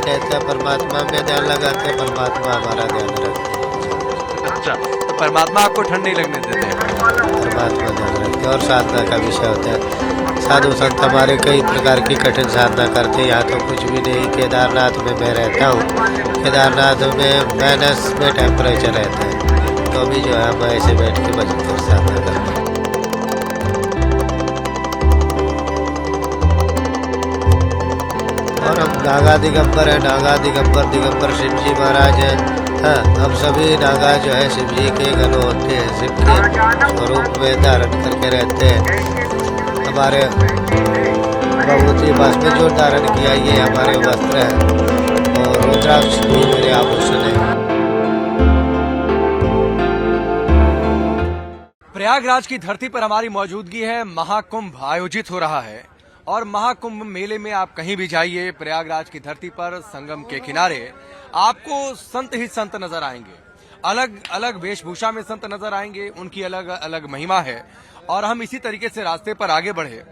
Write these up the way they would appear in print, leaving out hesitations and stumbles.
रहता, परमात्मा में ध्यान लगाते, परमात्मा हमारा ध्यान रखते। अच्छा, तो परमात्मा आपको ठंड नहीं लगने देते हैं। परमात्मा ध्यान रखते और साधना का विषय होता है। साधु संत हमारे कई प्रकार की कठिन साधना करते हैं। यहाँ तो कुछ भी नहीं, केदारनाथ में मैं रहता हूँ, केदारनाथ में माइनस में टेम्परेचर रहता है, तो भी जो है हम ऐसे बैठ के भजन कर साधना करते हैं। और हम नागा दिगंबर है, नागा दिगंबर शिव जी महाराज हैं। हाँ, हम सभी नागा जो है शिव जी के गण होते हैं, शिव के स्वरूप में धारण करके रहते हैं। हमारे भगवती बास में जो धारण किया ये हमारे वस्त्र है, और रुद्राक्ष भी मेरे आभूषण है। प्रयागराज की धरती पर हमारी मौजूदगी है, महाकुंभ आयोजित हो रहा है और महाकुंभ मेले में आप कहीं भी जाइए, प्रयागराज की धरती पर संगम के किनारे आपको संत ही संत नजर आएंगे। अलग अलग वेशभूषा में संत नजर आएंगे, उनकी अलग अलग महिमा है। और हम इसी तरीके से रास्ते पर आगे बढ़े।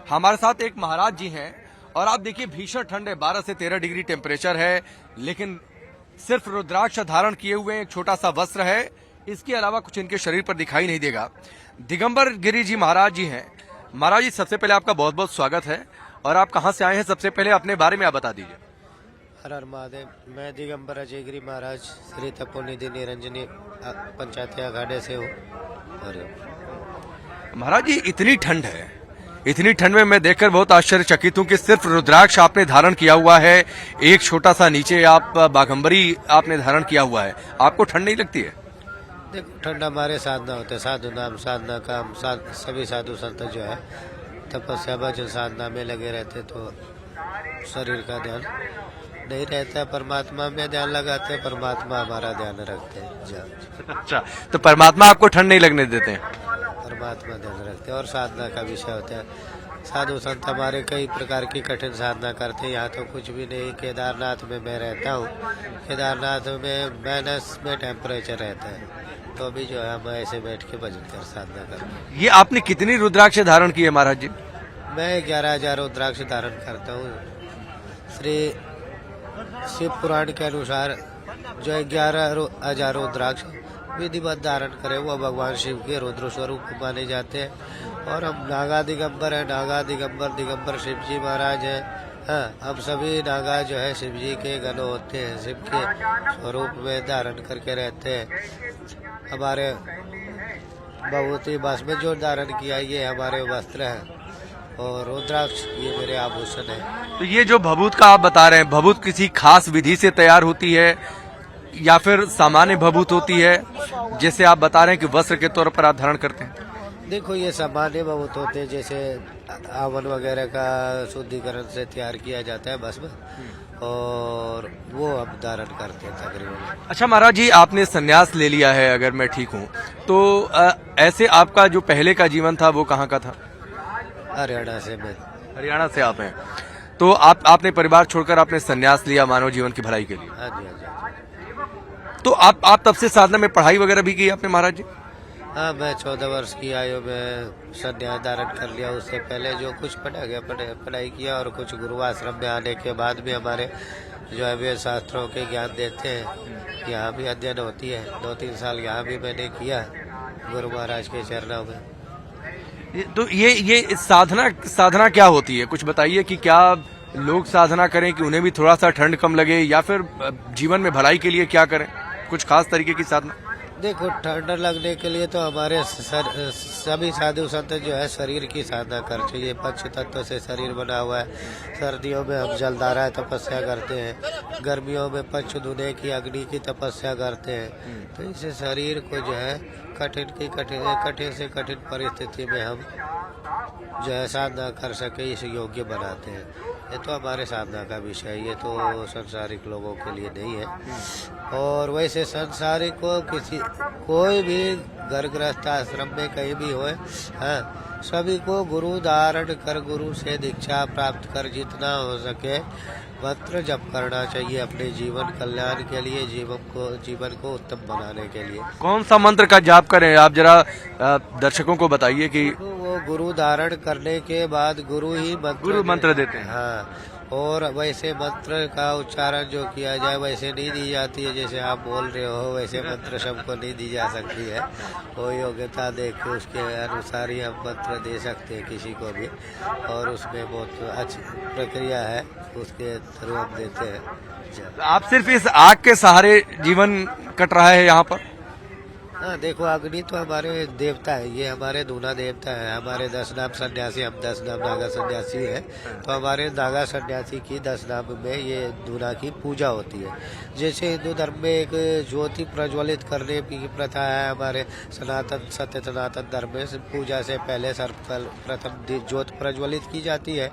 हमारे साथ एक महाराज जी हैं और आप देखिए भीषण ठंड है, 12 से 13 डिग्री टेम्परेचर है, लेकिन सिर्फ रुद्राक्ष धारण किए हुए एक छोटा सा वस्त्र है, इसके अलावा कुछ इनके शरीर पर दिखाई नहीं देगा। दिगंबर गिरी जी महाराज जी हैं। महाराज जी, सबसे पहले आपका बहुत बहुत स्वागत है। और आप कहाँ से आए हैं, सबसे पहले अपने बारे में आप बता दीजिए। हर हर महादेव। मैं दिगंबर अजय गिरी महाराज श्री तपोनिधि निरंजनी पंचायत अखाड़े से हूँ। महाराज जी, इतनी ठंड है, इतनी ठंड में मैं देखकर बहुत आश्चर्यचकित हूँ कि सिर्फ रुद्राक्ष आपने धारण किया हुआ है, एक छोटा सा नीचे आप बाघंबरी आपने धारण किया हुआ है, आपको ठंड नहीं लगती है? देखो, ठंड हमारे साधना होते, साधु नाम साधना का हम सभी साधु संत जो है तपस्या भजन साधना में लगे रहते, तो शरीर का ध्यान नहीं रहता, परमात्मा में ध्यान लगाते, परमात्मा हमारा ध्यान रखते हैं। अच्छा, तो परमात्मा आपको ठंड नहीं लगने देते हैं? परमात्मा ध्यान रखते और साधना का विषय होता है। साधु संत हमारे कई प्रकार की कठिन साधना करते हैं। यहाँ तो कुछ भी नहीं, केदारनाथ में मैं रहता हूँ, केदारनाथ में माइनस में टेम्परेचर रहता है, तो भी जो है हम ऐसे बैठ के भजन कर साधना करते हैं। ये आपने कितनी रुद्राक्ष धारण की है महाराज जी? मैं 11,000 रुद्राक्ष धारण करता हूँ। श्री शिव पुराण के अनुसार जो 11,000 रुद्राक्ष विधिवत धारण करे वो भगवान शिव के रुद्र स्वरूप माने जाते हैं। और हम नागा दिगंबर है, नागा दिगंबर शिव जी महाराज हैं। हाँ, हम सभी नागा जो है शिव जी के गण होते हैं, शिव के स्वरूप में धारण करके रहते हैं। हमारे भगवती बास में जो धारण किया ये हमारे वस्त्र हैं, और रुद्राक्ष ये मेरे आभूषण है। तो ये जो भभूत का आप बता रहे हैं, भभूत किसी खास विधि से तैयार होती है या फिर सामान्य भभूत होती है, जैसे आप बता रहे हैं कि वस्त्र के तौर पर आप धारण करते हैं? देखो, ये सामान्य भभूत होते हैं, जैसे हवन वगैरह का शुद्धिकरण से तैयार किया जाता है भस्म, और वो हम धारण करते हैं तकरीबन। अच्छा महाराज जी, आपने संन्यास ले लिया है, अगर मैं ठीक हूँ तो ऐसे आपका जो पहले का जीवन था वो कहाँ का था? हरियाणा से मैं। हरियाणा से आप हैं, तो आपने परिवार छोड़कर आपने संन्यास लिया मानव जीवन की भलाई के लिए। हाँ जी, हाँ जी। तो आप तब से साधना में पढ़ाई वगैरह भी की आपने महाराज जी? हाँ, मैं 14 वर्ष की आयु में संन्यास धारण कर लिया। उससे पहले जो कुछ पढ़ा गया पढ़ाई किया, और कुछ गुरु आश्रम में आने के बाद भी हमारे जो है वेद शास्त्रों के ज्ञान देते हैं, यहाँ भी अध्ययन होती है। 2-3 साल यहाँ भी मैंने किया गुरु महाराज के चरणों में। तो ये साधना क्या होती है, कुछ बताइए कि क्या लोग साधना करें कि उन्हें भी थोड़ा सा ठंड कम लगे, या फिर जीवन में भलाई के लिए क्या करें, कुछ खास तरीके की साधना? देखो, ठंड लगने के लिए तो हमारे सभी साधु संत जो है शरीर की साधना करते हैं। 5 तत्वों से शरीर बना हुआ है। सर्दियों में हम जलधारा तपस्या करते हैं, गर्मियों में पंचदुने की अग्नि की तपस्या करते हैं। तो इससे शरीर को जो है कठिन से कठिन परिस्थिति में हम जो है साधना कर सके, इस योग्य बनाते हैं। ये तो हमारे साधना का विषय है, ये तो संसारिक लोगों के लिए नहीं है। और वैसे संसारिक को कोई भी घर गृहस्थ आश्रम में कहीं भी होए, हाँ, सभी को गुरु धारण कर, गुरु से दीक्षा प्राप्त कर जितना हो सके मंत्र जप करना चाहिए अपने जीवन कल्याण के लिए, जीवन को उत्तम बनाने के लिए। कौन सा मंत्र का जाप करें, आप जरा दर्शकों को बताइए कि वो गुरु धारण करने के बाद गुरु मंत्र देते हैं। हाँ, और वैसे मंत्र का उच्चारण जो किया जाए वैसे नहीं दी जाती है, जैसे आप बोल रहे हो वैसे मंत्र सबको नहीं दी जा सकती है। वो योग्यता देख के उसके अनुसार ही हम मंत्र दे सकते हैं किसी को भी, और उसमें बहुत अच्छी प्रक्रिया है, उसके थ्रू हम देते हैं। आप सिर्फ इस आग के सहारे जीवन कट रहा है यहाँ पर? हाँ देखो, अग्नि तो हमारे देवता है, ये हमारे दूना देवता है। हमारे 10 नाम सन्यासी, हम 10 नाम नागा सन्यासी है, तो हमारे नागा सन्यासी की 10 नाम में ये दूना की पूजा होती है। जैसे हिंदू धर्म में एक ज्योति प्रज्वलित करने की प्रथा है, हमारे सनातन सत्य सनातन धर्म में पूजा से पहले सर्वप्रथम ज्योत प्रज्वलित की जाती है।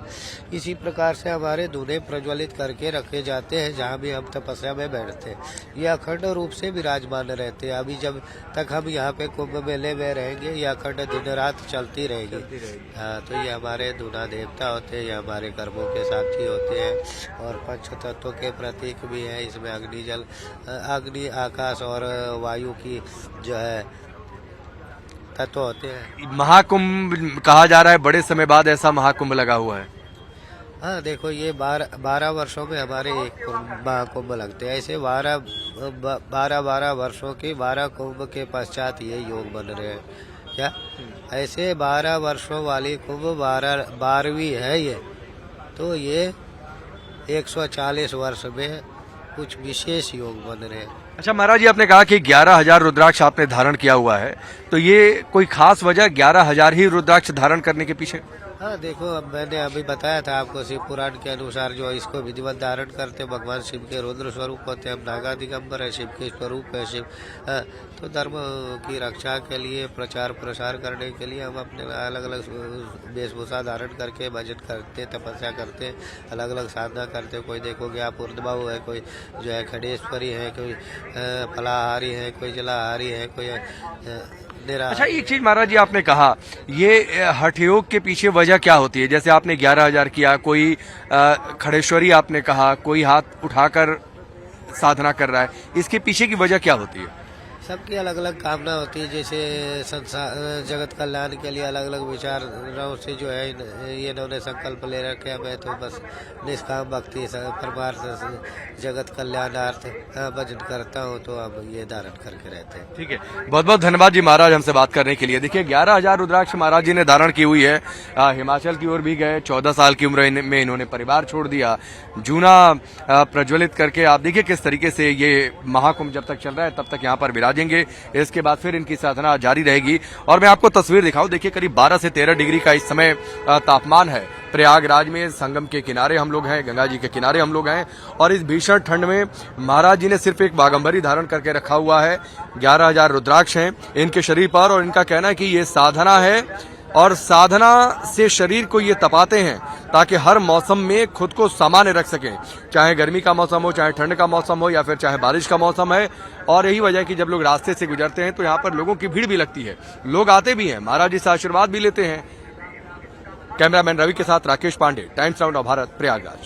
इसी प्रकार से हमारे दूने प्रज्वलित करके रखे जाते हैं जहाँ भी हम तपस्या में बैठते हैं। ये अखंड रूप से विराजमान रहते हैं। अभी जब तक हम यहाँ पे कुंभ मेले में रहेंगे, ये अखंड दिन रात चलती रहेगी। हाँ, तो ये हमारे दूना देवता होते हैं, ये हमारे कर्मों के साथी होते हैं और पंच तत्वों के प्रतीक भी है। इसमें अग्नि, जल, अग्नि, आकाश और वायु की जो है तत्व होते हैं। महाकुंभ कहा जा रहा है, बड़े समय बाद ऐसा महाकुंभ लगा हुआ है। हाँ देखो, ये 12 वर्षों में हमारे एक महाकुंभ लगते हैं। ऐसे 12 वर्षों के 12 कुंभ के पश्चात ये योग बन रहे हैं क्या। ऐसे 12 वर्षों वाली कुंभ 12वीं है ये, तो ये 140 वर्ष में कुछ विशेष योग बन रहे हैं। अच्छा महाराज जी, आपने कहा कि 11,000 रुद्राक्ष आपने धारण किया हुआ है, तो ये कोई खास वजह 11,000 ही रुद्राक्ष धारण करने के पीछे? हाँ देखो, अब मैंने अभी बताया था आपको, शिव पुराण के अनुसार जो इसको विधिवत धारण करते भगवान शिव के रुद्र स्वरूप होते हैं। हम नागा दिगंबर है, शिव के स्वरूप है शिव। तो धर्म की रक्षा के लिए, प्रचार प्रसार करने के लिए हम अपने अलग अलग वेशभूषा धारण करके भजन करते, तपस्या करते, अलग अलग साधना करते। कोई देखोगे आप ऊर्ध्वबाहु है, कोई जो है खडेश्वरी है, कोई फलाहारी है, कोई जलाहारी है, कोई अच्छा, एक चीज महाराज जी आपने कहा, ये हठ योग के पीछे वजह क्या होती है? जैसे आपने 11,000 किया, कोई खड़ेश्वरी आपने कहा, कोई हाथ उठाकर साधना कर रहा है, इसके पीछे की वजह क्या होती है? सबकी अलग अलग कामना होती है। जैसे संसार जगत कल्याण के लिए अलग अलग विचारों से जो है ये इन्होंने संकल्प ले रखे हैं। मैं तो बस निष्काम भक्ति परमार्थ जगत कल्याणार्थ भजन करता हूँ, तो अब ये धारण करके रहते हैं। ठीक है, बहुत बहुत धन्यवाद जी महाराज हमसे बात करने के लिए। देखिए 11,000 रुद्राक्ष महाराज जी ने धारण की हुई है। हिमाचल की ओर भी गए, 14 साल की उम्र में इन्होंने परिवार छोड़ दिया, जूना प्रज्वलित करके आप देखिए किस तरीके से ये महाकुंभ जब तक चल रहा है तब तक यहाँ पर विराजेंगे। इसके बाद फिर इनकी साधना जारी रहेगी। और मैं आपको तस्वीर दिखाऊं, देखिए करीब 12 से 13 डिग्री का इस समय तापमान है प्रयागराज में। संगम के किनारे हम लोग हैं, गंगा जी के किनारे हम लोग हैं, और इस भीषण ठंड में महाराज जी ने सिर्फ एक बागंबरी धारण करके रखा हुआ है। 11,000 रुद्राक्ष हैं इनके शरीर पर, और इनका कहना है कि ये साधना है, और साधना से शरीर को ये तपाते हैं ताकि हर मौसम में खुद को सामान्य रख सकें, चाहे गर्मी का मौसम हो, चाहे ठंड का मौसम हो, या फिर चाहे बारिश का मौसम है। और यही वजह है कि जब लोग रास्ते से गुजरते हैं तो यहाँ पर लोगों की भीड़ भी लगती है, लोग आते भी हैं, महाराज जी से आशीर्वाद भी लेते हैं। कैमरामैन रवि के साथ राकेश पांडे, टाइम्स नाउ भारत, प्रयागराज।